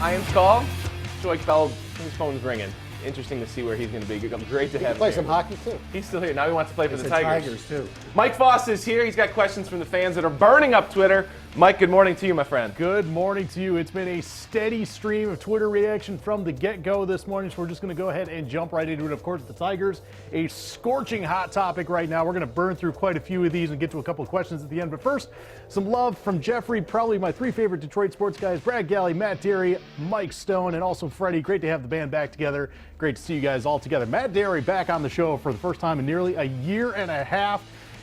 Ian's call. Joy Feld, his phone's ringing. Interesting to see where he's going to be. Great to have him. Play here. some hockey too. He's still here. Now he wants to play for the Tigers too. Mike Foss is here. He's got questions from the fans that are burning up Twitter. Mike, good morning to you, my friend. Good morning to you. It's been a steady stream of Twitter reaction from the get-go this morning, so we're just going to go ahead and jump right into it. Of course, the Tigers, a scorching hot topic right now. We're going to burn through quite a few of these and get to a couple of questions at the end. But first, some love from Jeffrey, probably my three favorite Detroit sports guys, Brad Galli, Matt Dery, Mike Stone, and also Freddie. Great to have the band back together. Great to see you guys all together. Matt Dery back on the show for the first time in nearly a year and a half.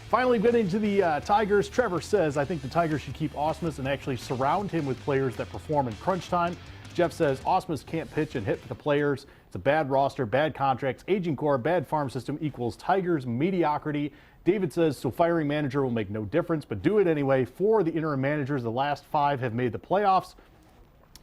Finally getting to the Tigers, Trevor says, I think the Tigers should keep Ausmus and actually surround him with players that perform in crunch time. Jeff says, Ausmus can't pitch and hit for the players. It's a bad roster, bad contracts, aging core, bad farm system equals Tigers mediocrity. David says, so firing manager will make no difference, but do it anyway. 4 of the interim managers, the last 5 have made the playoffs.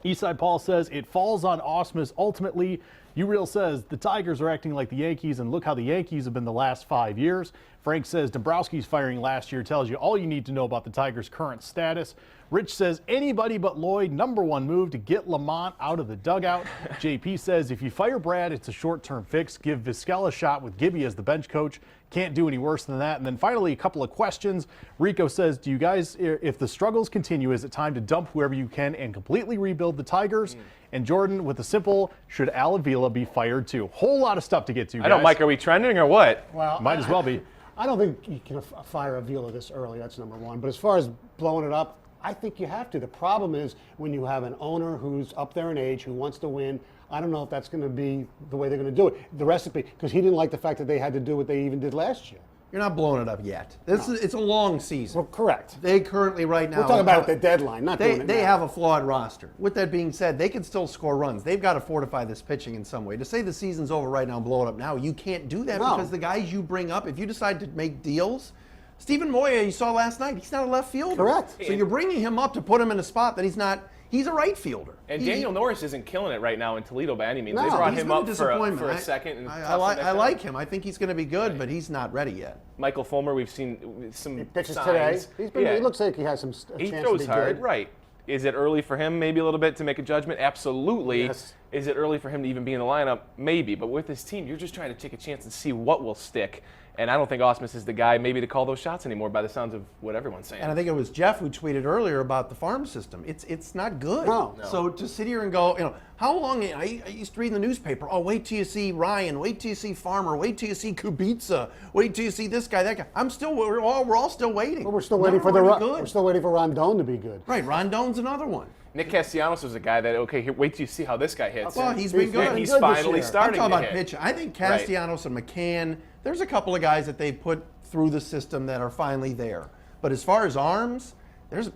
Eastside Paul says, it falls on Ausmus ultimately. U-Real says, the Tigers are acting like the Yankees, and look how the Yankees have been the last 5 years. Frank says, Dombrowski's firing last year tells you all you need to know about the Tigers' current status. Rich says, anybody but Lloyd, #1 move to get Lamont out of the dugout. JP says, if you fire Brad, it's a short-term fix. Give Vizquel a shot with Gibby as the bench coach. Can't do any worse than that. And then finally, a couple of questions. Rico says, do you guys, if the struggles continue, is it time to dump whoever you can and completely rebuild the Tigers? And Jordan with a simple, should Al Avila be fired too? Whole lot of stuff to get to, guys. I know, Mike, are we trending or what? Well, Might as well be. I don't think you can fire Avila this early. That's #1. But as far as blowing it up, I think you have to. The problem is when you have an owner who's up there in age, who wants to win. I don't know if that's going to be the way they're going to do it. The recipe, because he didn't like the fact that they had to do what they even did last year. You're not blowing it up yet. It's a long season. Well, correct. They currently right now. We're talking about the deadline, not doing it They now. have a flawed roster. With that being said, they can still score runs. They've got to fortify this pitching in some way. To say the season's over right now and blow it up now, you can't do that because the guys you bring up, if you decide to make deals, Stephen Moya, you saw last night, he's not a left fielder. Correct. So you're bringing him up to put him in a spot that he's not. He's a right fielder. And Daniel Norris isn't killing it right now in Toledo by any means. No, they brought he's him been a up for a second. And I like him. I think he's going to be good, but he's not ready yet. Michael Fulmer, we've seen some He pitches signs. today. He looks like he has some He chance throws to be hard, good. right. Is it early for him maybe a little bit to make a judgment? Absolutely. Yes. Is it early for him to even be in the lineup? Maybe. But with this team, you're just trying to take a chance and see what will stick. And I don't think Ausmus is the guy maybe to call those shots anymore by the sounds of what everyone's saying. And I think it was Jeff who tweeted earlier about the farm system. It's not good. No. So to sit here and go, how long, I used to read in the newspaper, wait till you see Ryan, wait till you see Farmer, wait till you see Kubica, wait till you see this guy, that guy. We're all still waiting. Well, we're still waiting for Rondon to be good. Right, Rondon's another one. Nick Castellanos was a guy that, wait till you see how this guy hits. Well, he's been good. And he's good this finally year. starting I'm to talking about hit. pitch. I think Castellanos and McCann, there's a couple of guys that they put through the system that are finally there. But as far as arms, there's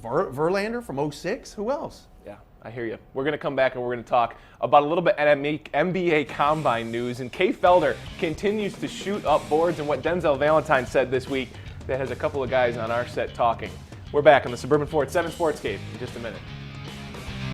Verlander from 06. Who else? Yeah, I hear you. We're going to come back and we're going to talk about a little bit of NBA Combine news. And Kay Felder continues to shoot up boards, and what Denzel Valentine said this week that has a couple of guys on our set talking. We're back on the Suburban Ford 7 Sportscape in just a minute.